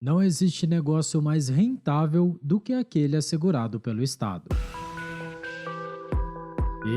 Não existe negócio mais rentável do que aquele assegurado pelo Estado.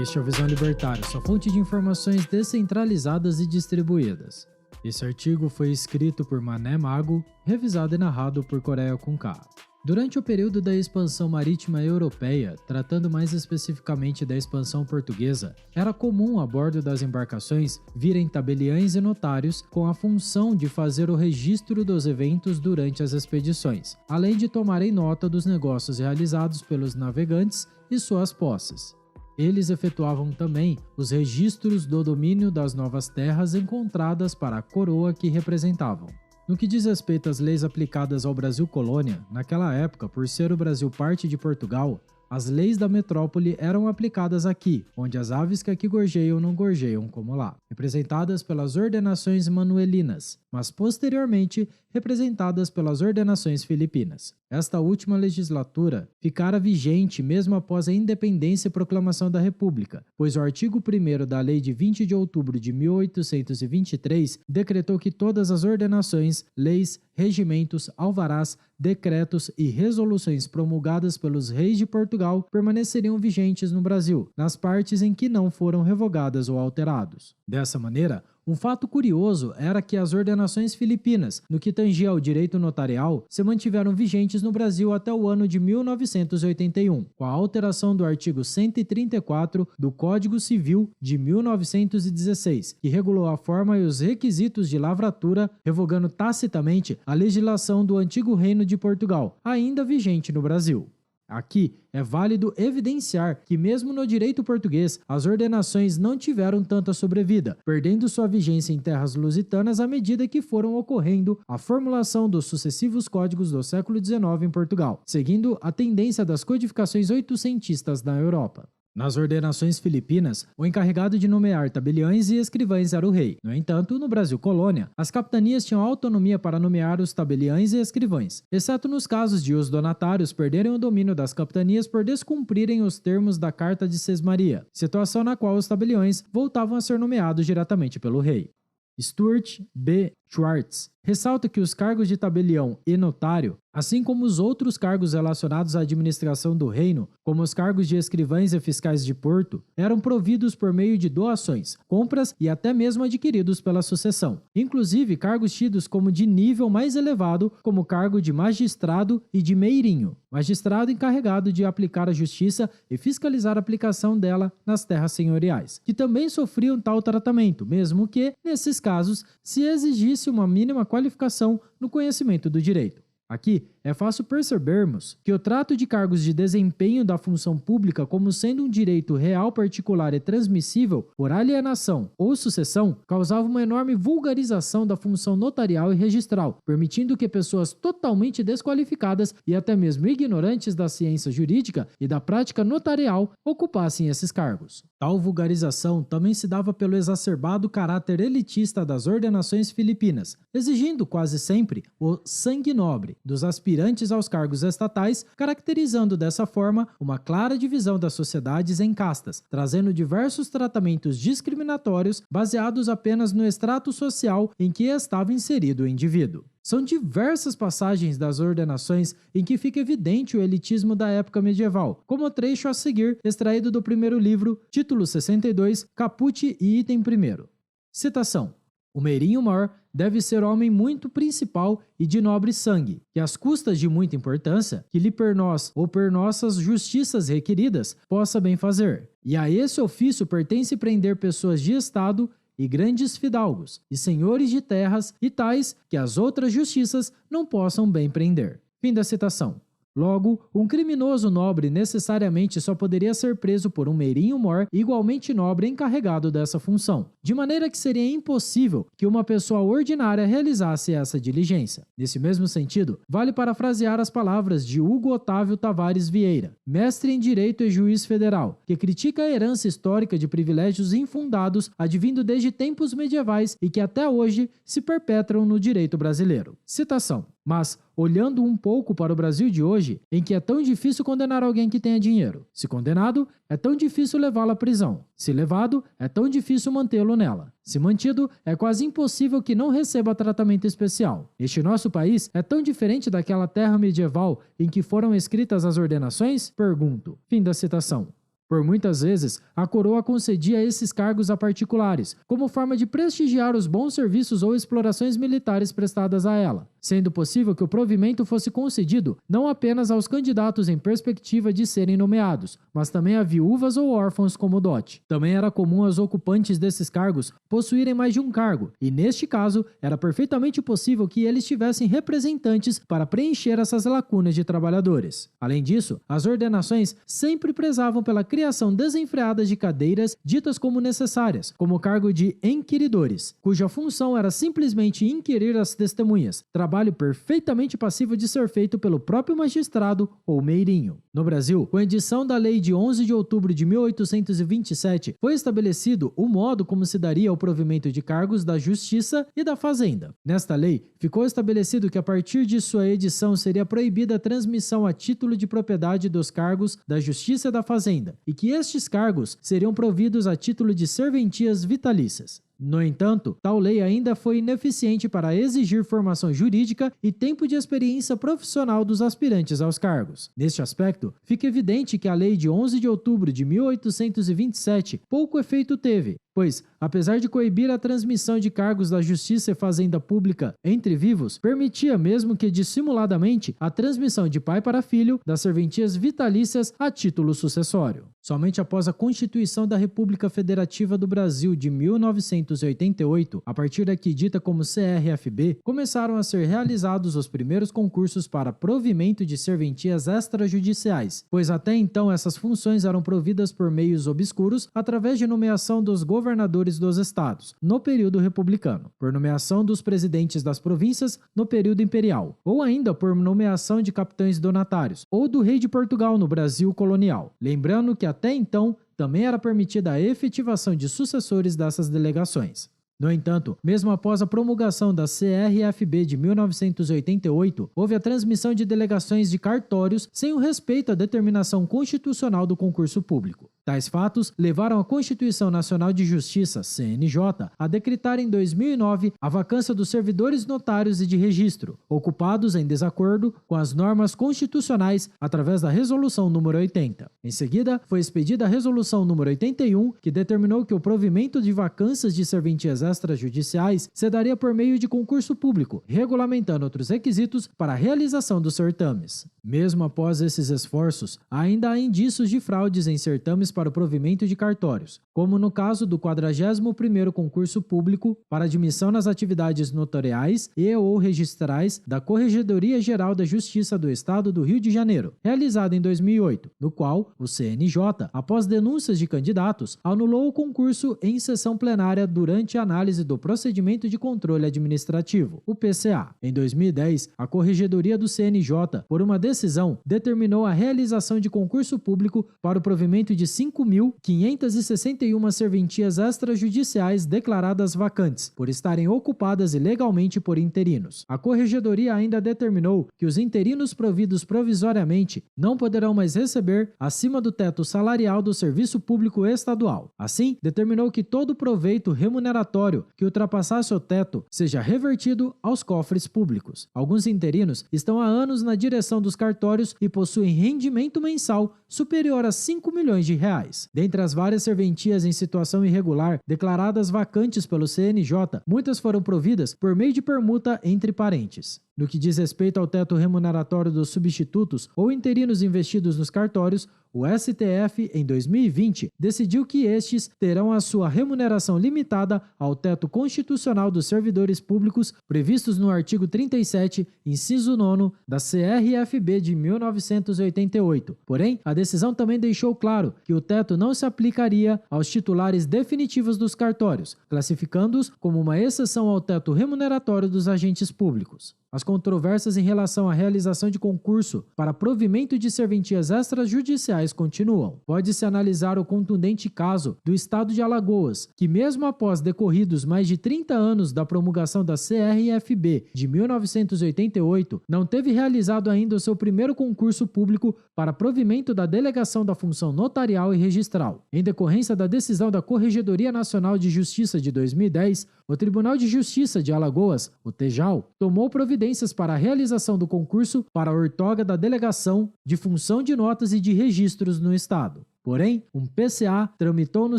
Este é o Visão Libertária, sua fonte de informações descentralizadas e distribuídas. Esse artigo foi escrito por Mané Mago, revisado e narrado por Coreia com K. Durante o período da expansão marítima europeia, tratando mais especificamente da expansão portuguesa, era comum a bordo das embarcações virem tabeliães e notários com a função de fazer o registro dos eventos durante as expedições, além de tomarem nota dos negócios realizados pelos navegantes e suas posses. Eles efetuavam também os registros do domínio das novas terras encontradas para a coroa que representavam. No que diz respeito às leis aplicadas ao Brasil colônia, naquela época, por ser o Brasil parte de Portugal, as leis da metrópole eram aplicadas aqui, onde as aves que aqui gorjeiam não gorjeiam como lá, representadas pelas ordenações manuelinas, mas posteriormente representadas pelas ordenações filipinas. Esta última legislatura ficara vigente mesmo após a independência e proclamação da República, pois o artigo 1º da Lei de 20 de outubro de 1823 decretou que todas as ordenações, leis, regimentos, alvarás, decretos e resoluções promulgadas pelos reis de Portugal permaneceriam vigentes no Brasil, nas partes em que não foram revogadas ou alterados. Dessa maneira, um fato curioso era que as ordenações filipinas, no que tangia ao direito notarial, se mantiveram vigentes no Brasil até o ano de 1981, com a alteração do artigo 134 do Código Civil de 1916, que regulou a forma e os requisitos de lavratura, revogando tacitamente a legislação do antigo Reino de Portugal, ainda vigente no Brasil. Aqui é válido evidenciar que mesmo no direito português, as ordenações não tiveram tanta sobrevida, perdendo sua vigência em terras lusitanas à medida que foram ocorrendo a formulação dos sucessivos códigos do século XIX em Portugal, seguindo a tendência das codificações oitocentistas na Europa. Nas ordenações filipinas, o encarregado de nomear tabeliães e escrivães era o rei. No entanto, no Brasil colônia, as capitanias tinham autonomia para nomear os tabeliães e escrivães, exceto nos casos de os donatários perderem o domínio das capitanias por descumprirem os termos da Carta de Sesmaria, situação na qual os tabeliões voltavam a ser nomeados diretamente pelo rei. Stuart B. Schwartz ressalta que os cargos de tabelião e notário, assim como os outros cargos relacionados à administração do reino, como os cargos de escrivães e fiscais de porto, eram providos por meio de doações, compras e até mesmo adquiridos pela sucessão. Inclusive cargos tidos como de nível mais elevado, como o cargo de magistrado e de meirinho, magistrado encarregado de aplicar a justiça e fiscalizar a aplicação dela nas terras senhoriais, que também sofriam tal tratamento, mesmo que, nesses casos, se exigisse uma mínima qualificação no conhecimento do direito. Aqui é fácil percebermos que o trato de cargos de desempenho da função pública como sendo um direito real particular e transmissível por alienação ou sucessão causava uma enorme vulgarização da função notarial e registral, permitindo que pessoas totalmente desqualificadas e até mesmo ignorantes da ciência jurídica e da prática notarial ocupassem esses cargos. Tal vulgarização também se dava pelo exacerbado caráter elitista das ordenações filipinas, exigindo quase sempre o sangue nobre dos aspirantes aos cargos estatais, caracterizando dessa forma uma clara divisão das sociedades em castas, trazendo diversos tratamentos discriminatórios baseados apenas no extrato social em que estava inserido o indivíduo. São diversas passagens das ordenações em que fica evidente o elitismo da época medieval, como o trecho a seguir extraído do primeiro livro, título 62, caput e item 1º. Citação: o meirinho-mor deve ser homem muito principal e de nobre sangue, que às custas de muita importância, que lhe per nós ou per nossas justiças requeridas, possa bem fazer. E a esse ofício pertence prender pessoas de estado e grandes fidalgos, e senhores de terras, e tais que as outras justiças não possam bem prender. Fim da citação. Logo, um criminoso nobre necessariamente só poderia ser preso por um meirinho-mor igualmente nobre encarregado dessa função, de maneira que seria impossível que uma pessoa ordinária realizasse essa diligência. Nesse mesmo sentido, vale parafrasear as palavras de Hugo Otávio Tavares Vieira, mestre em Direito e juiz federal, que critica a herança histórica de privilégios infundados advindo desde tempos medievais e que até hoje se perpetram no direito brasileiro. Citação: Mas, olhando um pouco para o Brasil de hoje, em que é tão difícil condenar alguém que tenha dinheiro. Se condenado, é tão difícil levá-lo à prisão. Se levado, é tão difícil mantê-lo nela. Se mantido, é quase impossível que não receba tratamento especial. Este nosso país é tão diferente daquela terra medieval em que foram escritas as ordenações? Pergunto. Fim da citação. Por muitas vezes, a coroa concedia esses cargos a particulares, como forma de prestigiar os bons serviços ou explorações militares prestadas a ela, sendo possível que o provimento fosse concedido não apenas aos candidatos em perspectiva de serem nomeados, mas também a viúvas ou órfãos como dote. Também era comum aos ocupantes desses cargos possuírem mais de um cargo, e neste caso, era perfeitamente possível que eles tivessem representantes para preencher essas lacunas de trabalhadores. Além disso, as ordenações sempre prezavam pela criação desenfreada de cadeiras ditas como necessárias, como o cargo de enquiridores, cuja função era simplesmente inquirir as testemunhas, trabalho perfeitamente passível de ser feito pelo próprio magistrado ou meirinho. No Brasil, com a edição da Lei de 11 de outubro de 1827, foi estabelecido o modo como se daria o provimento de cargos da Justiça e da Fazenda. Nesta lei, ficou estabelecido que a partir de sua edição seria proibida a transmissão a título de propriedade dos cargos da Justiça e da Fazenda, e que estes cargos seriam providos a título de serventias vitalícias. No entanto, tal lei ainda foi ineficiente para exigir formação jurídica e tempo de experiência profissional dos aspirantes aos cargos. Neste aspecto, fica evidente que a Lei de 11 de outubro de 1827 pouco efeito teve, pois, apesar de coibir a transmissão de cargos da Justiça e Fazenda Pública entre vivos, permitia, mesmo que dissimuladamente, a transmissão de pai para filho das serventias vitalícias a título sucessório. Somente após a Constituição da República Federativa do Brasil de 1988, a partir daqui dita como CRFB, começaram a ser realizados os primeiros concursos para provimento de serventias extrajudiciais, pois até então essas funções eram providas por meios obscuros através de nomeação dos governadores dos estados, no período republicano, por nomeação dos presidentes das províncias no período imperial, ou ainda por nomeação de capitães donatários, ou do rei de Portugal no Brasil colonial. Lembrando que até então também era permitida a efetivação de sucessores dessas delegações. No entanto, mesmo após a promulgação da CRFB de 1988, houve a transmissão de delegações de cartórios sem o respeito à determinação constitucional do concurso público. Tais fatos levaram a Constituição Nacional de Justiça, CNJ, a decretar em 2009 a vacância dos servidores notários e de registro, ocupados em desacordo com as normas constitucionais através da Resolução nº 80. Em seguida, foi expedida a Resolução nº 81, que determinou que o provimento de vacâncias de serventias extrajudiciais se daria por meio de concurso público, regulamentando outros requisitos para a realização dos certames. Mesmo após esses esforços, ainda há indícios de fraudes em certames para o provimento de cartórios, como no caso do 41º concurso público para admissão nas atividades notariais e ou registrais da Corregedoria Geral da Justiça do Estado do Rio de Janeiro, realizado em 2008, no qual o CNJ, após denúncias de candidatos, anulou o concurso em sessão plenária durante a análise do procedimento de controle administrativo, o PCA. Em 2010, a Corregedoria do CNJ, por uma decisão, determinou a realização de concurso público para o provimento de 5.561 serventias extrajudiciais declaradas vacantes, por estarem ocupadas ilegalmente por interinos. A Corregedoria ainda determinou que os interinos providos provisoriamente não poderão mais receber acima do teto salarial do serviço público estadual. Assim, determinou que todo proveito remuneratório que ultrapassasse o teto seja revertido aos cofres públicos. Alguns interinos estão há anos na direção dos cartórios e possuem rendimento mensal superior a 5 milhões de reais. Dentre as várias serventias em situação irregular declaradas vacantes pelo CNJ, muitas foram providas por meio de permuta entre parentes. No que diz respeito ao teto remuneratório dos substitutos ou interinos investidos nos cartórios, o STF, em 2020, decidiu que estes terão a sua remuneração limitada ao teto constitucional dos servidores públicos previstos no artigo 37, inciso 9, da CRFB de 1988. Porém, a decisão também deixou claro que o teto não se aplicaria aos titulares definitivos dos cartórios, classificando-os como uma exceção ao teto remuneratório dos agentes públicos. As controvérsias em relação à realização de concurso para provimento de serventias extrajudiciais continuam. Pode-se analisar o contundente caso do estado de Alagoas, que mesmo após decorridos mais de 30 anos da promulgação da CRFB de 1988, não teve realizado ainda o seu primeiro concurso público para provimento da delegação da função notarial e registral. Em decorrência da decisão da Corregedoria Nacional de Justiça de 2010, o Tribunal de Justiça de Alagoas, o TJAL, tomou providências para a realização do concurso para a outorga da delegação de função de notas e de registros no Estado. Porém, um PCA tramitou no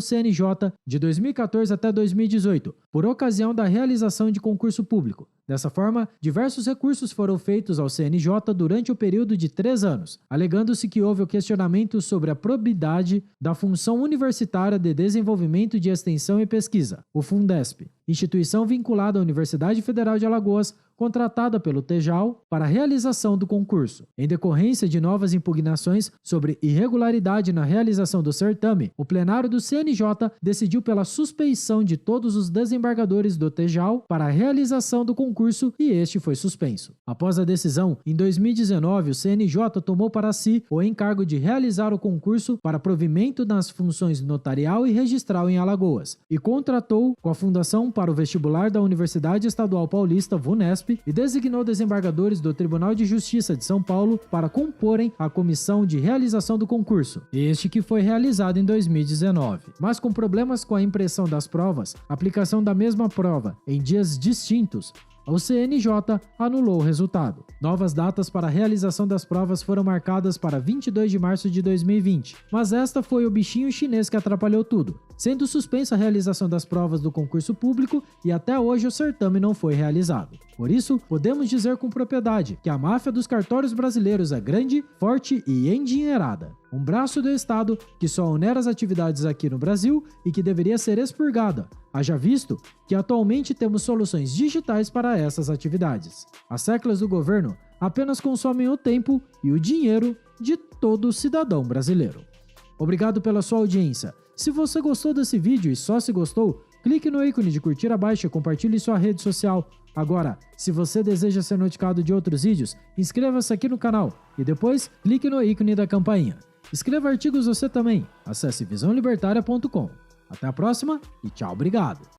CNJ de 2014 até 2018, por ocasião da realização de concurso público. Dessa forma, diversos recursos foram feitos ao CNJ durante o período de 3 anos, alegando-se que houve o questionamento sobre a probidade da função universitária de desenvolvimento de extensão e pesquisa, o Fundesp, instituição vinculada à Universidade Federal de Alagoas, contratada pelo TJAL para a realização do concurso. Em decorrência de novas impugnações sobre irregularidade na realização do certame, o plenário do CNJ decidiu pela suspeição de todos os desembargadores do TJAL para a realização do concurso e este foi suspenso. Após a decisão, em 2019, o CNJ tomou para si o encargo de realizar o concurso para provimento nas funções notarial e registral em Alagoas e contratou com a Fundação para o Vestibular da Universidade Estadual Paulista, VUNESP, e designou desembargadores do Tribunal de Justiça de São Paulo para comporem a comissão de realização do concurso, este que foi realizado em 2019. Mas com problemas com a impressão das provas, aplicação da mesma prova em dias distintos, o CNJ anulou o resultado. Novas datas para a realização das provas foram marcadas para 22 de março de 2020, mas esta foi o bichinho chinês que atrapalhou tudo, sendo suspensa a realização das provas do concurso público e até hoje o certame não foi realizado. Por isso, podemos dizer com propriedade que a máfia dos cartórios brasileiros é grande, forte e endinheirada. Um braço do Estado que só onera as atividades aqui no Brasil e que deveria ser expurgada, haja visto que atualmente temos soluções digitais para essas atividades. As teclas do governo apenas consomem o tempo e o dinheiro de todo cidadão brasileiro. Obrigado pela sua audiência. Se você gostou desse vídeo e só se gostou, clique no ícone de curtir abaixo e compartilhe em sua rede social. Agora, se você deseja ser notificado de outros vídeos, inscreva-se aqui no canal e depois clique no ícone da campainha. Escreva artigos você também. Acesse visãolibertaria.com. Até a próxima e tchau, obrigado!